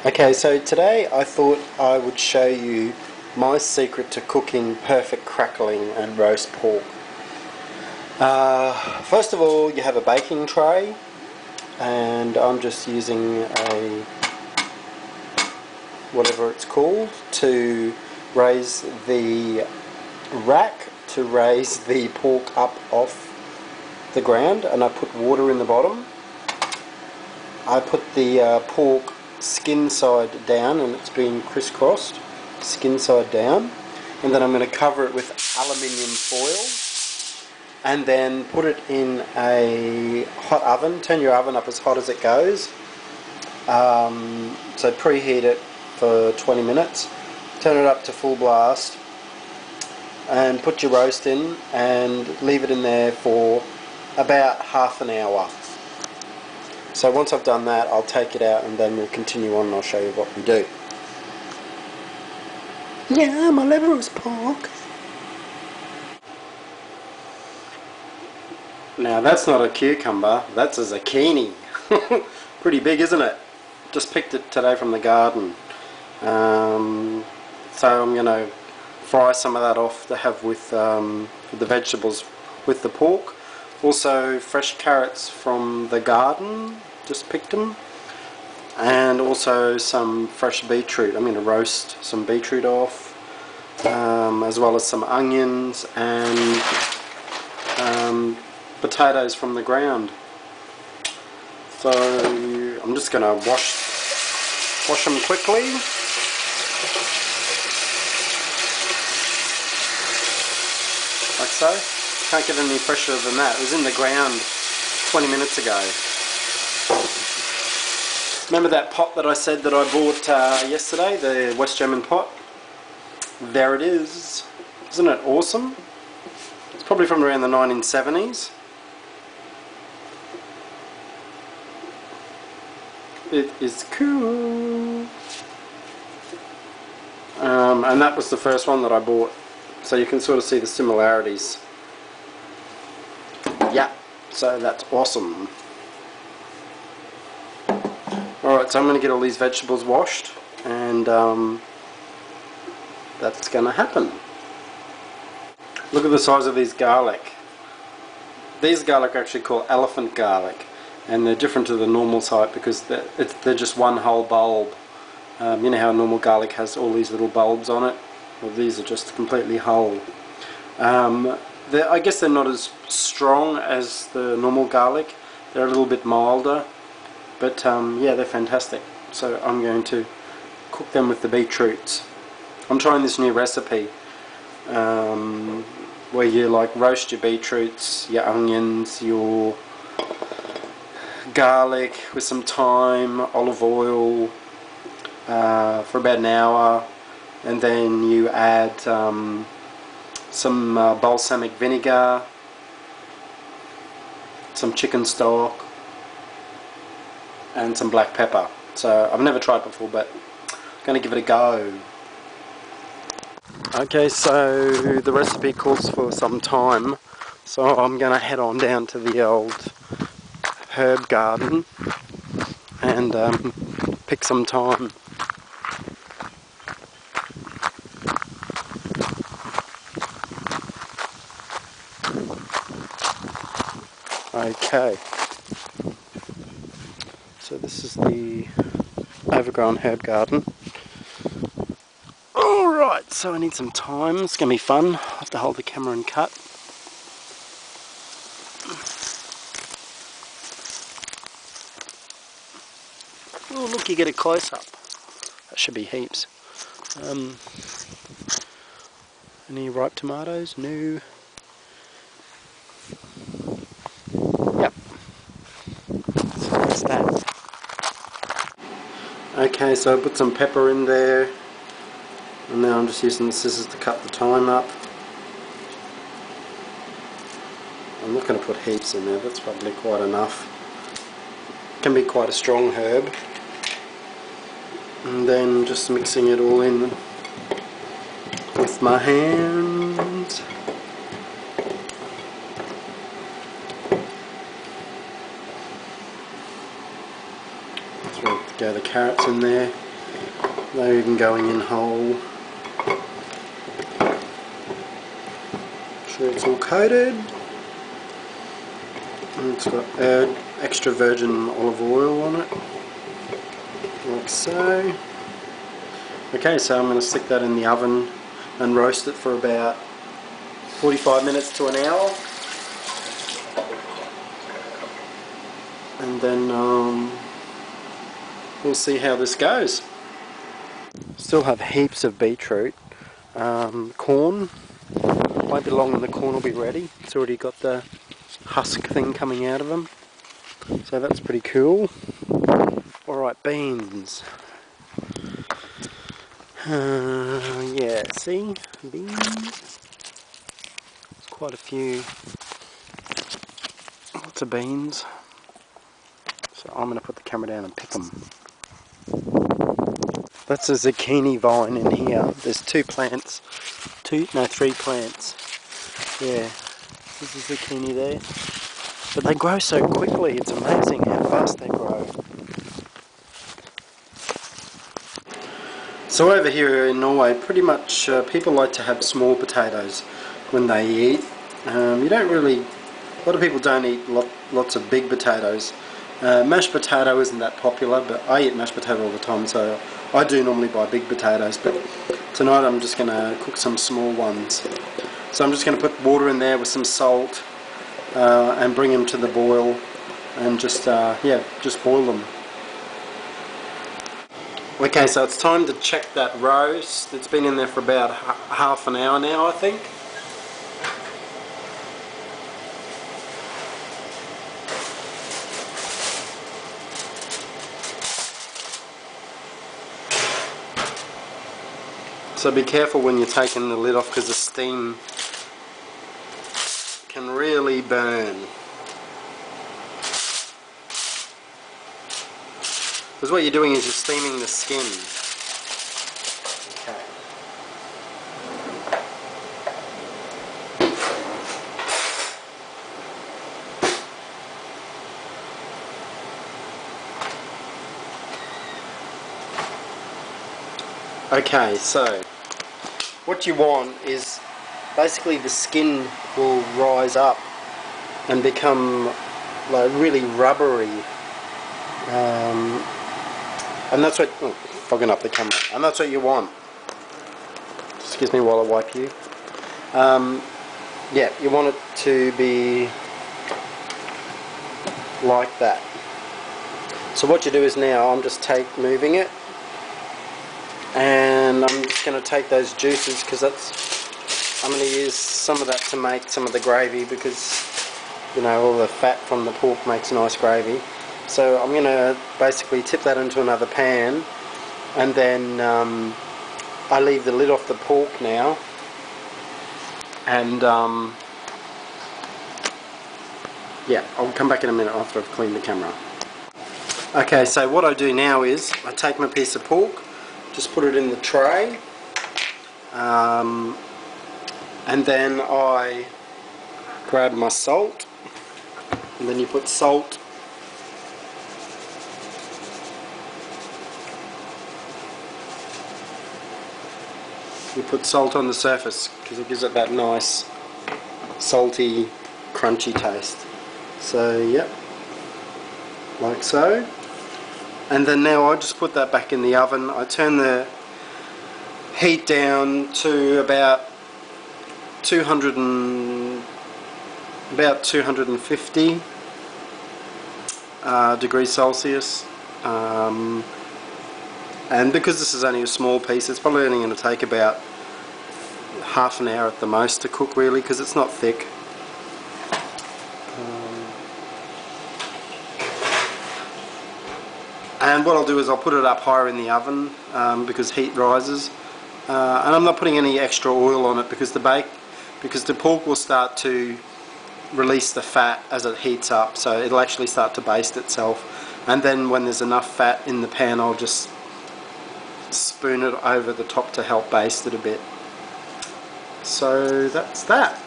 Okay, so today I thought I would show you my secret to cooking perfect crackling and roast pork. First of all, you have a baking tray, and I'm just using a whatever it's called to raise the rack to raise the pork up off the ground, and I put water in the bottom. I put the pork skin side down, and it's being crisscrossed skin side down, and then I'm going to cover it with aluminium foil and then put it in a hot oven. Turn your oven up as hot as it goes, so preheat it for 20 minutes, turn it up to full blast and put your roast in and leave it in there for about half an hour. So once I've done that, I'll take it out and then we'll continue on and I'll show you what we do. Yeah, my liver is pork. Now that's not a cucumber, that's a zucchini. Pretty big, isn't it? Just picked it today from the garden. So I'm going to fry some of that off to have with the vegetables with the pork. Also fresh carrots from the garden, just picked them, and also some fresh beetroot. I'm going to roast some beetroot off, as well as some onions and potatoes from the ground. So I'm just going to wash them quickly. Like so. Can't get any fresher than that. It was in the ground 20 minutes ago. Remember that pot that I said that I bought yesterday, the West German pot? There it is. Isn't it awesome? It's probably from around the 1970s. It is cool. And that was the first one that I bought. So you can sort of see the similarities. Yeah, so that's awesome. Alright, so I'm going to get all these vegetables washed, and that's going to happen. Look at the size of these garlic. These garlic are actually called elephant garlic, and they're different to the normal type because they're just one whole bulb. You know how normal garlic has all these little bulbs on it? Well, these are just completely whole. I guess they're not as strong as the normal garlic. They're a little bit milder, but yeah, they're fantastic. So I'm going to cook them with the beetroots. I'm trying this new recipe where you like roast your beetroots, your onions, your garlic with some thyme, olive oil for about an hour, and then you add some balsamic vinegar, some chicken stock, and some black pepper. So I've never tried before, but I'm going to give it a go. Okay, so the recipe calls for some thyme, so I'm going to head on down to the old herb garden and pick some thyme. Okay, so this is the overgrown herb garden. Alright, so I need some thyme. It's going to be fun. I'll have to hold the camera and cut. Oh look, you get a close up. That should be heaps. Any ripe tomatoes? No. Yep. So that's that. Okay, so I put some pepper in there, and now I'm just using the scissors to cut the thyme up. I'm not going to put heaps in there, that's probably quite enough. It can be quite a strong herb. And then just mixing it all in with my hands. Throw the carrots in there. They're even going in whole. Sure it's all coated. And it's got extra virgin olive oil on it, like so. Okay, so I'm going to stick that in the oven and roast it for about 45 minutes to an hour. And then we'll see how this goes. Still have heaps of beetroot. Corn, won't be long and the corn will be ready. It's already got the husk thing coming out of them, so that's pretty cool. Alright, beans. Yeah, see? Beans. There's quite a few. Lots of beans. So I'm going to put the camera down and pick them. That's a zucchini vine in here. There's three plants. Yeah, there's a zucchini there. But they grow so quickly, it's amazing how fast they grow. So over here in Norway, pretty much people like to have small potatoes when they eat. You don't really, a lot of people don't eat lots of big potatoes. Mashed potato isn't that popular, but I eat mashed potato all the time, so I do normally buy big potatoes, but tonight I'm just going to cook some small ones. So I'm just going to put water in there with some salt and bring them to the boil and just boil them. Okay, so it's time to check that roast. It's been in there for about half an hour now, I think. So be careful when you're taking the lid off, because the steam can really burn. Because what you're doing is you're steaming the skin. Okay, so what you want is basically the skin will rise up and become like really rubbery, and that's what, fogging up the camera, and that's what you want. Excuse me while I wipe you. Yeah, you want it to be like that. So what you do is now I'm just moving it. And I'm just going to take those juices, because I'm going to use some of that to make some of the gravy, because you know all the fat from the pork makes nice gravy. So I'm going to basically tip that into another pan, and then I leave the lid off the pork now, and yeah, I'll come back in a minute after I've cleaned the camera. Okay, so what I do now is I take my piece of pork, just put it in the tray, and then I grab my salt, and then you put salt, on the surface, because it gives it that nice salty crunchy taste. So yep, like so. And then now I just put that back in the oven. I turn the heat down to about 250 degrees Celsius. And because this is only a small piece, it's probably only going to take about half an hour at the most to cook, really, because it's not thick. And what I'll do is I'll put it up higher in the oven because heat rises, and I'm not putting any extra oil on it because the pork will start to release the fat as it heats up, so it'll actually start to baste itself. And then when there's enough fat in the pan, I'll just spoon it over the top to help baste it a bit. So that's that.